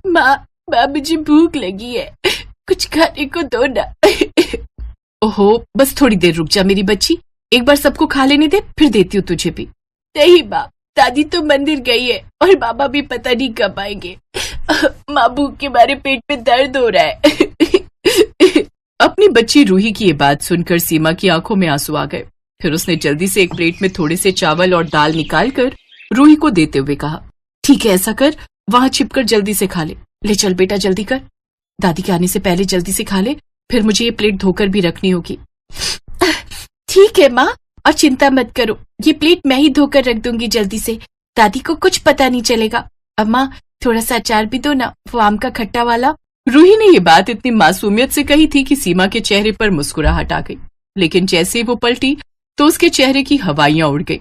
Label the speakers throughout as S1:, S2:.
S1: माँ, मुझे भूख लगी है, कुछ खाने को दो ना।
S2: ओहो, बस थोड़ी देर रुक जा मेरी बच्ची, एक बार सबको खा लेने दे, फिर देती हूँ तुझे भी।
S1: नहीं माँ, दादी तो मंदिर गई है और बाबा भी पता नहीं कब आएंगे। माँ, भूख के मारे पेट में दर्द हो रहा है।
S2: अपनी बच्ची रूही की ये बात सुनकर सीमा की आंखों में आंसू आ गए। फिर उसने जल्दी से एक प्लेट में थोड़े से चावल और दाल निकालकर रूही को देते हुए कहा, ठीक है, ऐसा कर, वहां छिपकर जल्दी से खा ले। ले चल बेटा, जल्दी कर, दादी के आने से पहले जल्दी से खा ले, फिर मुझे ये प्लेट धोकर भी रखनी होगी।
S1: ठीक है माँ, और चिंता मत करो, ये प्लेट मैं ही धोकर रख दूंगी जल्दी से, दादी को कुछ पता नहीं चलेगा। अब माँ, थोड़ा सा अचार भी दो ना, वो आम का खट्टा वाला।
S2: रूही ने ये बात इतनी मासूमियत से कही थी कि सीमा के चेहरे पर मुस्कुराहट आ गई, लेकिन जैसे वो पलटी तो उसके चेहरे की हवाइयां उड़ गई,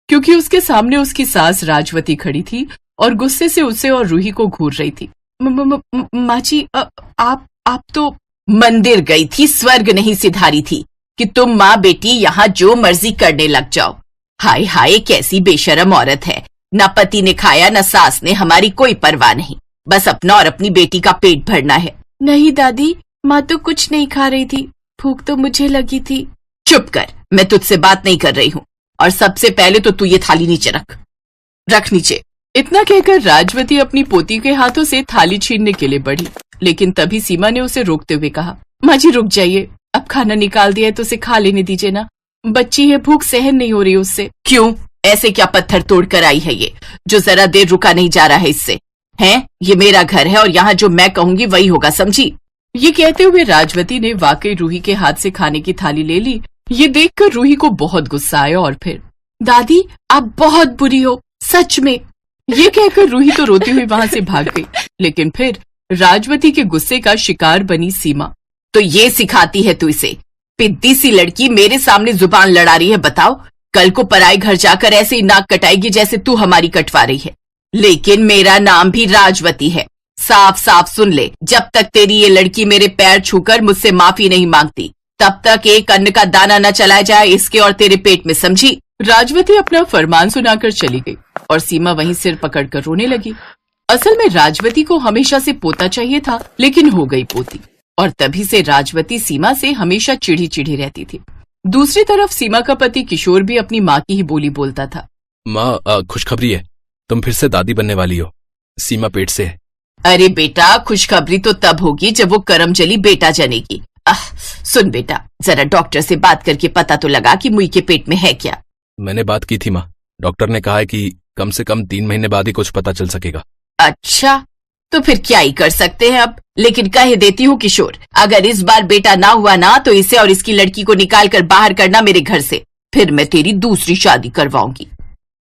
S2: क्योंकि उसके सामने उसकी सास राजवती खड़ी थी और गुस्से से उसे और रूही को घूर रही थी।
S1: माँ जी, आप तो
S3: मंदिर गई थी, स्वर्ग नहीं सिधारी थी कि तुम माँ बेटी यहाँ जो मर्जी करने लग जाओ। हाय हाय, कैसी बेशरम औरत है, न पति ने खाया न सास ने, हमारी कोई परवाह नहीं, बस अपना और अपनी बेटी का पेट भरना है।
S1: नहीं दादी, माँ तो कुछ नहीं खा रही थी, भूख तो मुझे लगी थी।
S3: चुप कर, मैं तुझसे बात नहीं कर रही हूँ, और सबसे पहले तो तू ये थाली नीचे रख नीचे।
S2: इतना कहकर राजवती अपनी पोती के हाथों से थाली छीनने के लिए बढ़ी, लेकिन तभी सीमा ने उसे रोकते हुए कहा, माँ जी रुक जाइए, अब खाना निकाल दिया है तो उसे खा लेने दीजिए ना, बच्ची है, भूख सहन नहीं हो रही उससे।
S3: क्यों, ऐसे क्या पत्थर तोड़ कर आई है ये, जो जरा देर रुका नहीं जा रहा है इससे? हैं, ये मेरा घर है और यहाँ जो मैं कहूंगी वही होगा, समझी?
S2: ये कहते हुए राजवती ने वाकई रूही के हाथ से खाने की थाली ले ली। ये देखकर रूही को बहुत गुस्सा आया और फिर,
S1: दादी आप बहुत बुरी हो, सच में।
S2: ये कहकर रूही तो रोती हुई वहां से भाग गई, लेकिन फिर राजवती के गुस्से का शिकार बनी सीमा।
S3: तो ये सिखाती है तू इसे? पिद्दी सी लड़की मेरे सामने जुबान लड़ा रही है, बताओ, कल को पराए घर जाकर ऐसे ही नाक कटाएगी जैसे तू हमारी कटवा रही है। लेकिन मेरा नाम भी राजवती है, साफ साफ सुन ले, जब तक तेरी ये लड़की मेरे पैर छूकर मुझसे माफी नहीं मांगती, तब तक एक अन्न का दाना न चलाया जाए इसके और तेरे पेट में, समझी?
S2: राजवती अपना फरमान सुनाकर चली गई और सीमा वहीं सिर पकड़कर रोने लगी। असल में राजवती को हमेशा से पोता चाहिए था, लेकिन हो गई पोती, और तभी से राजवती सीमा से हमेशा चिढ़ी चिढ़ी रहती थी। दूसरी तरफ सीमा का पति किशोर भी अपनी माँ की ही बोली बोलता था।
S4: माँ, खुशखबरी है, तुम फिर से दादी बनने वाली हो, सीमा पेट से है।
S3: अरे बेटा, खुशखबरी तो तब होगी जब वो करमजली बेटा जनेगी। सुन बेटा, जरा डॉक्टर से बात करके पता तो लगा कि मुई के पेट में है क्या।
S4: मैंने बात की थी माँ, डॉक्टर ने कहा है कि कम से कम 3 महीने बाद ही कुछ पता चल सकेगा।
S3: अच्छा, तो फिर क्या ही कर सकते हैं अब, लेकिन कह देती हूँ किशोर, अगर इस बार बेटा ना हुआ ना तो इसे और इसकी लड़की को निकाल कर बाहर करना मेरे घर से, फिर मैं तेरी दूसरी शादी करवाऊंगी।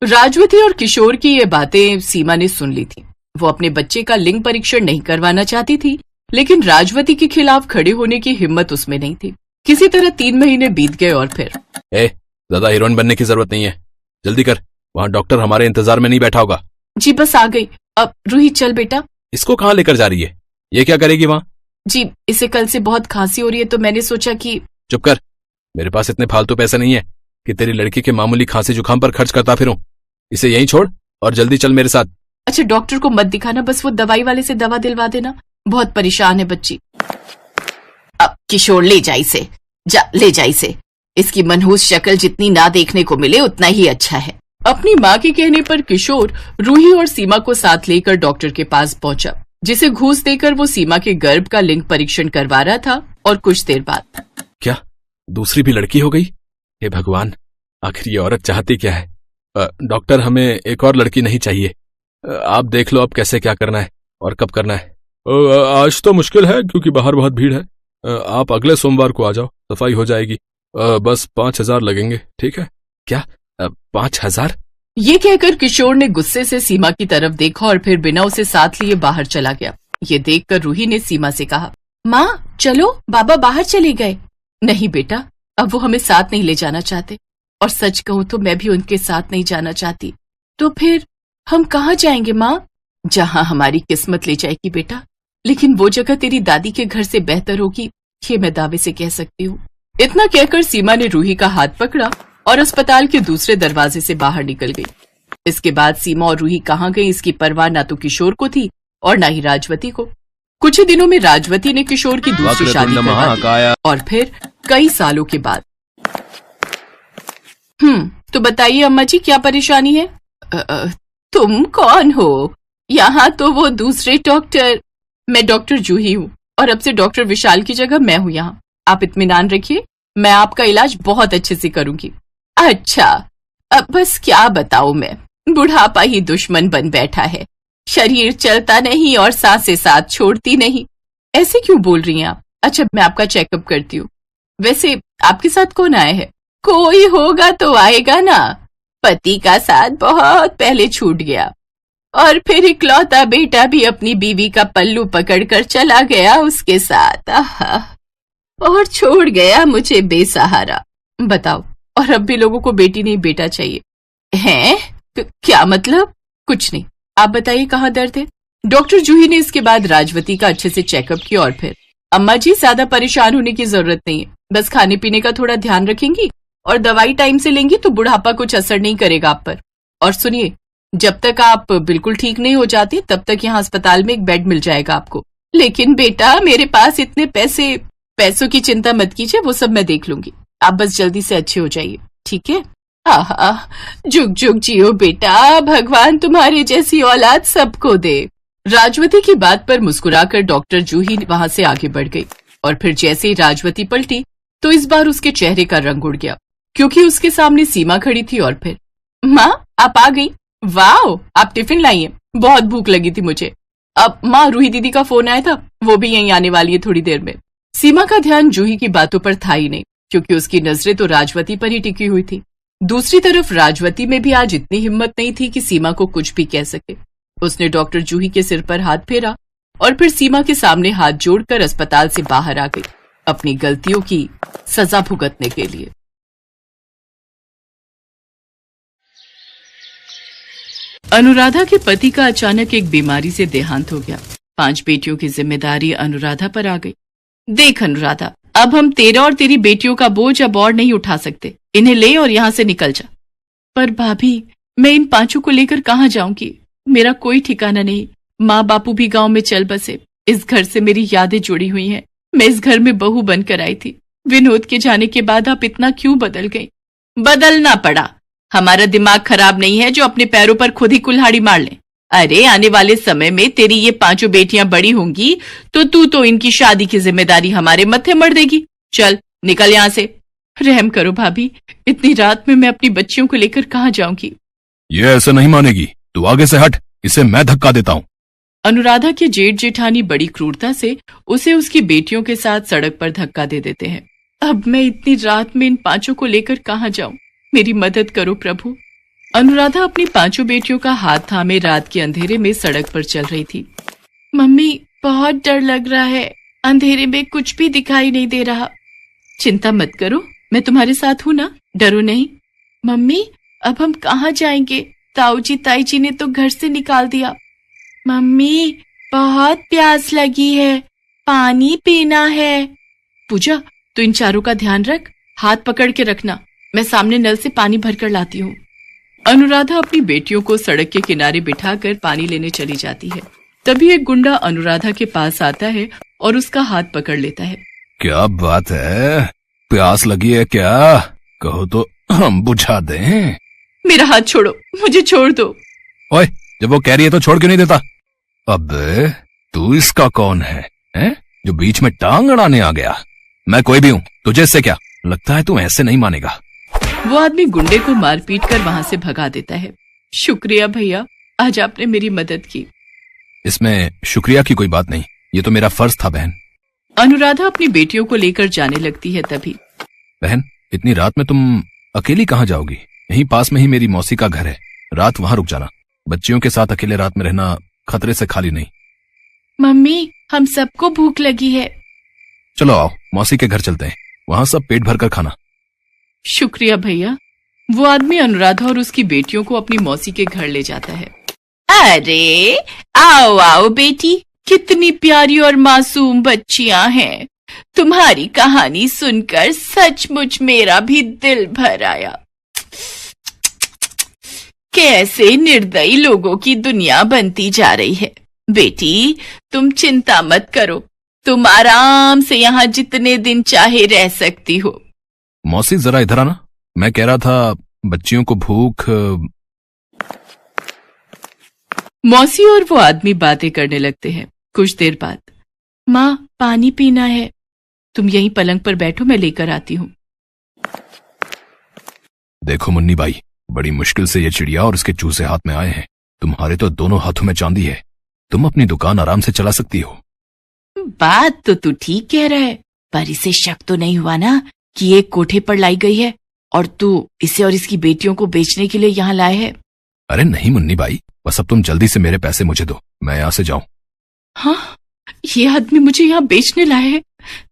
S2: राजवती और किशोर की ये बातें सीमा ने सुन ली थी। वो अपने बच्चे का लिंग परीक्षण नहीं करवाना चाहती थी, लेकिन राजवती के खिलाफ खड़े होने की हिम्मत उसमें नहीं थी। किसी तरह 3 महीने बीत गए और फिर,
S4: ज्यादा हीरोइन बनने की जरूरत नहीं है, जल्दी कर, वहाँ डॉक्टर हमारे इंतजार में नहीं बैठा होगा।
S2: जी बस आ गई। अब रूही चल बेटा।
S4: इसको कहाँ लेकर जा रही है, ये क्या करेगी वहाँ?
S2: जी, इसे कल से बहुत खांसी हो रही है तो मैंने सोचा कि।
S4: चुप कर, मेरे पास इतने फालतू पैसे नहीं है कि तेरी लड़की के मामूली खांसी जुकाम पर खर्च करता फिरूं। इसे यहीं छोड़ और जल्दी चल मेरे साथ।
S2: अच्छा, डॉक्टर को मत दिखाना, बस वो दवाई वाले से दवा दिलवा देना, बहुत परेशान है बच्ची।
S3: अब किशोर ले जा इसे, ले जा इसे, इसकी मनहूस शक्ल जितनी ना देखने को मिले उतना ही अच्छा है।
S2: अपनी माँ के कहने पर किशोर रूही और सीमा को साथ लेकर डॉक्टर के पास पहुंचा, जिसे घूस देकर वो सीमा के गर्भ का लिंग परीक्षण करवा रहा था। और कुछ देर बाद,
S4: क्या दूसरी भी लड़की हो गई? हे भगवान, आखिर ये औरत चाहती क्या है? डॉक्टर, हमें एक और लड़की नहीं चाहिए, आप देख लो अब कैसे क्या करना है और कब करना है। आज तो मुश्किल है क्योंकि बाहर बहुत भीड़ है, आप अगले सोमवार को आ जाओ, सफाई हो जाएगी, बस 5,000 लगेंगे, ठीक है? क्या 5,000?
S2: ये कहकर किशोर ने गुस्से से सीमा की तरफ देखा और फिर बिना उसे साथ लिए बाहर चला गया। ये देखकर रूही ने सीमा से कहा,
S1: माँ चलो, बाबा बाहर चले गए।
S2: नहीं बेटा, अब वो हमें साथ नहीं ले जाना चाहते, और सच कहूँ तो मैं भी उनके साथ नहीं जाना चाहती।
S1: तो फिर हम कहाँ जाएंगे माँ?
S2: जहाँ हमारी किस्मत ले जाएगी बेटा, लेकिन वो जगह तेरी दादी के घर से बेहतर होगी, ये मैं दावे से कह सकती हूँ। इतना कहकर सीमा ने रूही का हाथ पकड़ा और अस्पताल के दूसरे दरवाजे से बाहर निकल गई। इसके बाद सीमा और रूही कहाँ गई इसकी परवाह ना तो किशोर को थी और ना ही राजवती को। कुछ ही दिनों में राजवती ने किशोर की दूसरी शादी करवा दी और फिर कई सालों के बाद। तो बताइए अम्मा जी क्या परेशानी है?
S3: तुम कौन हो? यहाँ तो वो दूसरे डॉक्टर।
S2: मैं डॉक्टर जूही हूँ और अब से डॉक्टर विशाल की जगह मैं हूँ यहाँ। आप इत्मीनान रखिए, मैं आपका इलाज बहुत अच्छे से करूंगी।
S3: अच्छा, अब बस क्या बताऊं मैं, बुढ़ापा ही दुश्मन बन बैठा है। शरीर चलता नहीं और सांसें साथ छोड़ती नहीं।
S2: ऐसे क्यों बोल रही हैं आप? अच्छा मैं आपका चेकअप करती हूँ। वैसे आपके साथ कौन आया है?
S3: कोई होगा तो आएगा ना। पति का साथ बहुत पहले छूट गया और फिर इकलौता बेटा भी अपनी बीवी का पल्लू पकड़कर चला गया उसके साथ। और छोड़ गया मुझे बेसहारा।
S2: बताओ, और अब भी लोगों को बेटी नहीं बेटा चाहिए
S3: हैं? क्या मतलब?
S2: कुछ नहीं, आप बताइए कहाँ दर्द है? डॉक्टर जूही ने इसके बाद राजवती का अच्छे से चेकअप किया और फिर अम्मा जी ज्यादा परेशान होने की जरूरत नहीं है, बस खाने पीने का थोड़ा ध्यान रखेंगी और दवाई टाइम से लेंगी तो बुढ़ापा कुछ असर नहीं करेगा आप पर। और सुनिए, जब तक आप बिल्कुल ठीक नहीं हो जाती तब तक यहाँ अस्पताल में एक बेड मिल जाएगा आपको।
S3: लेकिन बेटा मेरे पास इतने पैसे।
S2: पैसों की चिंता मत कीजिए, वो सब मैं देख लूंगी। आप बस जल्दी से अच्छे हो जाइए, ठीक है?
S3: आहा, जुग जुग जियो बेटा, भगवान तुम्हारे जैसी औलाद सबको दे।
S2: राजवती की बात पर मुस्कुराकर डॉक्टर जूही वहां से आगे बढ़ गई और फिर जैसे ही राजवती पलटी तो इस बार उसके चेहरे का रंग उड़ गया क्योंकि उसके सामने सीमा खड़ी थी। और फिर
S3: माँ आप आ गई?
S2: वाह, आप टिफिन लाई हैं, बहुत भूख लगी थी मुझे। अब माँ, रूही दीदी का फोन आया था, वो भी यहीं आने वाली है थोड़ी देर में। सीमा का ध्यान जूही की बातों पर था ही नहीं क्योंकि उसकी नजरें तो राजवती पर ही टिकी हुई थी। दूसरी तरफ राजवती में भी आज इतनी हिम्मत नहीं थी कि सीमा को कुछ भी कह सके। उसने डॉक्टर जूही के सिर पर हाथ फेरा और फिर सीमा के सामने हाथ जोड़कर अस्पताल से बाहर आ गई अपनी गलतियों की सजा भुगतने के लिए। अनुराधा के पति का अचानक एक बीमारी से देहांत हो गया। 5 बेटियों की जिम्मेदारी अनुराधा पर आ गई। देख अनुराधा, अब हम तेरा और तेरी बेटियों का बोझ अब और नहीं उठा सकते। इन्हें ले और यहाँ से निकल जा। पर भाभी, मैं इन 5 को लेकर कहाँ जाऊंगी? मेरा कोई ठिकाना नहीं। माँ बापू भी गांव में चल बसे। इस घर से मेरी यादें जुड़ी हुई हैं। मैं इस घर में बहू बनकर आई थी। विनोद के जाने के बाद आप इतना क्यों बदल गई?
S3: बदलना पड़ा। हमारा दिमाग खराब नहीं है जो अपने पैरों पर खुद ही कुल्हाड़ी मार ले। अरे आने वाले समय में तेरी ये 5 बेटियां बड़ी होंगी तो तू तो इनकी शादी की जिम्मेदारी हमारे मत्थे मर देगी। चल निकल यहाँ से।
S2: रहम करो भाभी, इतनी रात में मैं अपनी बच्चियों को लेकर कहाँ जाऊंगी?
S4: ये ऐसे नहीं मानेगी, तू आगे से हट, इसे मैं धक्का देता हूँ।
S2: अनुराधा के जेठ जेठानी बड़ी क्रूरता से उसे उसकी बेटियों के साथ सड़क पर धक्का दे देते हैं। अब मैं इतनी रात में इन 5 को लेकर कहाँ जाऊं? मेरी मदद करो प्रभु। अनुराधा अपनी 5 बेटियों का हाथ थामे रात के अंधेरे में सड़क पर चल रही थी। मम्मी, बहुत डर लग रहा है। अंधेरे में कुछ भी दिखाई नहीं दे रहा। चिंता मत करो, मैं तुम्हारे साथ हूं ना, डरो नहीं। मम्मी, अब हम कहाँ जाएंगे? ताऊ जी ताई जी ने तो घर से निकाल दिया। मम्मी, बहुत प्यास लगी है, पानी पीना है। पूजा, तू इन 4 का ध्यान रख, हाथ पकड़ के रखना। मैं सामने नल से पानी भरकर लाती हूँ। अनुराधा अपनी बेटियों को सड़क के किनारे बिठाकर पानी लेने चली जाती है। तभी एक गुंडा अनुराधा के पास आता है और उसका हाथ पकड़ लेता है।
S4: क्या बात है, प्यास लगी है क्या? कहो तो हम बुझा दें।
S2: मेरा हाथ छोड़ो, मुझे छोड़ दो।
S4: ओए, जब वो कह रही है तो छोड़ क्यों नहीं देता? अबे तू इसका कौन है, जो बीच में टांग अड़ाने आ गया? मैं कोई भी हूँ, तुझे इससे क्या? लगता है तू ऐसे नहीं मानेगा।
S2: वो आदमी गुंडे को मार पीट कर वहां से भगा देता है। शुक्रिया भैया, आज आपने मेरी मदद की।
S4: इसमें शुक्रिया की कोई बात नहीं, ये तो मेरा फर्ज था बहन।
S2: अनुराधा अपनी बेटियों को लेकर जाने लगती है। तभी
S4: बहन, इतनी रात में तुम अकेली कहाँ जाओगी? यहीं पास में ही मेरी मौसी का घर है, रात वहां रुक जाना। बच्चियों के साथ अकेले रात में रहना खतरे से खाली नहीं।
S2: मम्मी, हम सबको भूख लगी है।
S4: चलो आओ, मौसी के घर चलते हैं, वहां सब पेट भर कर खाना।
S2: शुक्रिया भैया। वो आदमी अनुराधा और उसकी बेटियों को अपनी मौसी के घर ले जाता है।
S3: अरे आओ आओ बेटी,
S2: कितनी प्यारी और मासूम बच्चियां हैं।
S3: तुम्हारी कहानी सुनकर सचमुच मेरा भी दिल भर आया। कैसे निर्दयी लोगों की दुनिया बनती जा रही है। बेटी, तुम चिंता मत करो, तुम आराम से यहाँ जितने दिन चाहे रह सकती हो।
S4: मौसी जरा इधर आना, मैं कह रहा था बच्चियों को भूख।
S2: मौसी और वो आदमी बातें करने लगते हैं। कुछ देर बाद, माँ पानी पीना है, तुम यहीं पलंग पर बैठो, मैं लेकर आती हूँ।
S4: देखो मुन्नी बाई, बड़ी मुश्किल से ये चिड़िया और इसके चूजे हाथ में आए हैं। तुम्हारे तो दोनों हाथों में चांदी है, तुम अपनी दुकान आराम से चला सकती हो।
S3: बात तो तू ठीक कह रहा है, पर इसे शक तो नहीं हुआ ना कि ये कोठे पर लाई गई है और तू इसे और इसकी बेटियों को बेचने के लिए यहाँ लाए है?
S4: अरे नहीं मुन्नी बाई, बस अब तुम जल्दी से मेरे पैसे मुझे दो, मैं यहाँ से जाऊं।
S2: हाँ, ये आदमी मुझे यहाँ बेचने लाए है।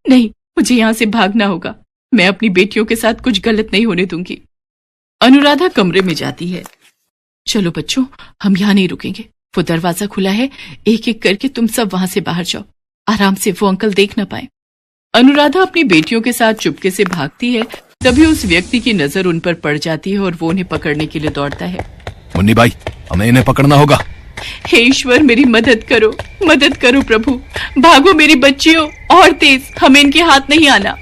S2: नहीं, मुझे यहाँ से भागना होगा। मैं अपनी बेटियों के साथ कुछ गलत नहीं होने दूंगी। अनुराधा कमरे में जाती है। चलो बच्चों, हम यहाँ नहीं रुकेंगे, वो दरवाजा खुला है, एक एक करके तुम सब वहां से बाहर जाओ, आराम से, वो अंकल देख ना पाए। अनुराधा अपनी बेटियों के साथ चुपके से भागती है, तभी उस व्यक्ति की नजर उन पर पड़ जाती है और वो उन्हें पकड़ने के लिए दौड़ता है।
S4: मुन्नी बाई, हमें इन्हें पकड़ना होगा।
S2: हे ईश्वर, मेरी मदद करो, मदद करो प्रभु, भागो मेरी बच्चियों, और तेज, हमें इनके हाथ नहीं आना।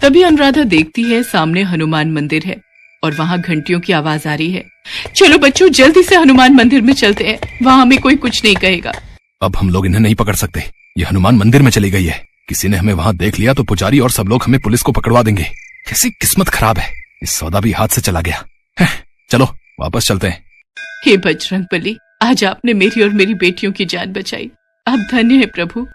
S2: तभी अनुराधा देखती है सामने हनुमान मंदिर है और वहां घंटियों की आवाज आ रही है। चलो बच्चों, जल्दी से हनुमान मंदिर में चलते हैं, वहां हमें कोई कुछ नहीं कहेगा।
S4: अब हम लोग इन्हें नहीं पकड़ सकते, ये हनुमान मंदिर में चली गई है। किसी ने हमें वहां देख लिया तो पुजारी और सब लोग हमें पुलिस को पकड़वा देंगे। कैसी किस्मत खराब है, इस सौदा भी हाथ से चला गया है। चलो वापस चलते हैं।
S2: हे बजरंगबली, आज आपने मेरी और मेरी बेटियों की जान बचाई, आप धन्य है प्रभु।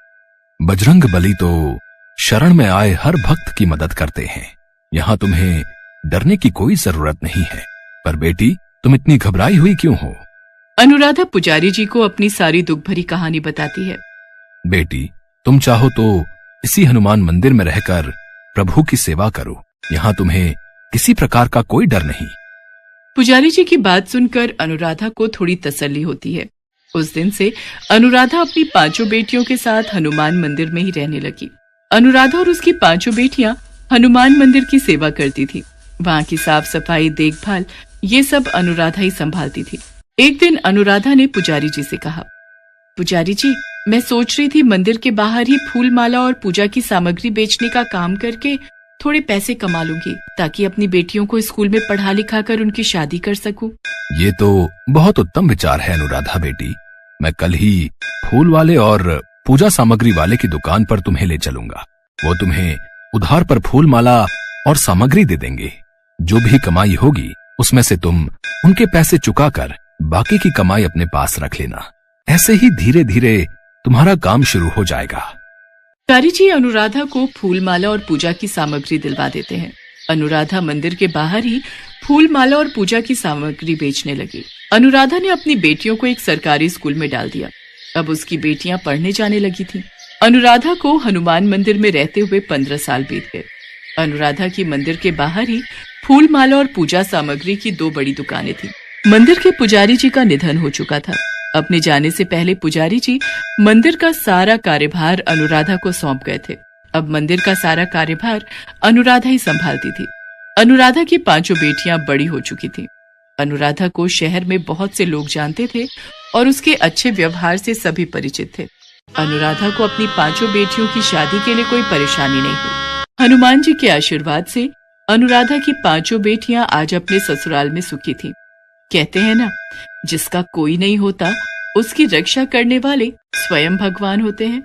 S4: बजरंग बली तो शरण में आए हर भक्त की मदद करते हैं, यहाँ तुम्हें डरने की कोई जरूरत नहीं है। पर बेटी, तुम इतनी घबराई हुई क्यों हो?
S2: अनुराधा पुजारी जी को अपनी सारी दुख भरी कहानी बताती है।
S4: बेटी, तुम चाहो तो इसी हनुमान मंदिर में रहकर प्रभु की सेवा करो, यहाँ तुम्हें किसी प्रकार का कोई डर नहीं।
S2: पुजारी जी की बात सुनकर अनुराधा को थोड़ी तसल्ली होती है। उस दिन से अनुराधा अपनी 5 बेटियों के साथ हनुमान मंदिर में ही रहने लगी। अनुराधा और उसकी 5 बेटियां हनुमान मंदिर की सेवा करती थी। वहां की साफ सफाई, देखभाल, ये सब अनुराधा ही संभालती थी। एक दिन अनुराधा ने पुजारी जी से कहा, पुजारी जी, मैं सोच रही थी मंदिर के बाहर ही फूल माला और पूजा की सामग्री बेचने का काम करके थोड़े पैसे कमा लूंगी, ताकि अपनी बेटियों को स्कूल में पढ़ा लिखा कर उनकी शादी कर सकूं।
S4: ये तो बहुत उत्तम विचार है अनुराधा बेटी, मैं कल ही फूल वाले और पूजा सामग्री वाले की दुकान पर तुम्हें ले चलूंगा। वो तुम्हें उधार पर फूल माला और सामग्री दे देंगे। जो भी कमाई होगी उसमें से तुम उनके पैसे चुकाकर बाकी की कमाई अपने पास रख लेना। ऐसे ही धीरे धीरे तुम्हारा काम शुरू हो जाएगा।
S2: पुजारी जी अनुराधा को फूल माला और पूजा की सामग्री दिलवा देते हैं। अनुराधा मंदिर के बाहर ही फूल माला और पूजा की सामग्री बेचने लगी। अनुराधा ने अपनी बेटियों को एक सरकारी स्कूल में डाल दिया। अब उसकी बेटियां पढ़ने जाने लगी थीं। अनुराधा को हनुमान मंदिर में रहते हुए 15 साल बीत गए। अनुराधा की मंदिर के बाहर ही फूल माला और पूजा सामग्री की 2 बड़ी दुकानें थीं। मंदिर के पुजारी जी का निधन हो चुका था। अपने जाने से पहले पुजारी जी मंदिर का सारा कार्यभार अनुराधा को सौंप गए थे। अब मंदिर का सारा कार्यभार अनुराधा ही संभालती थी। अनुराधा की 5 बेटियां बड़ी हो चुकी थीं। अनुराधा को शहर में बहुत से लोग जानते थे और उसके अच्छे व्यवहार से सभी परिचित थे। अनुराधा को अपनी 5 बेटियों की शादी के लिए कोई परेशानी नहीं हुई। हनुमान जी के आशीर्वाद से अनुराधा की 5 बेटियां आज अपने ससुराल में सुखी थीं। कहते हैं ना, जिसका कोई नहीं होता उसकी रक्षा करने वाले स्वयं भगवान होते हैं।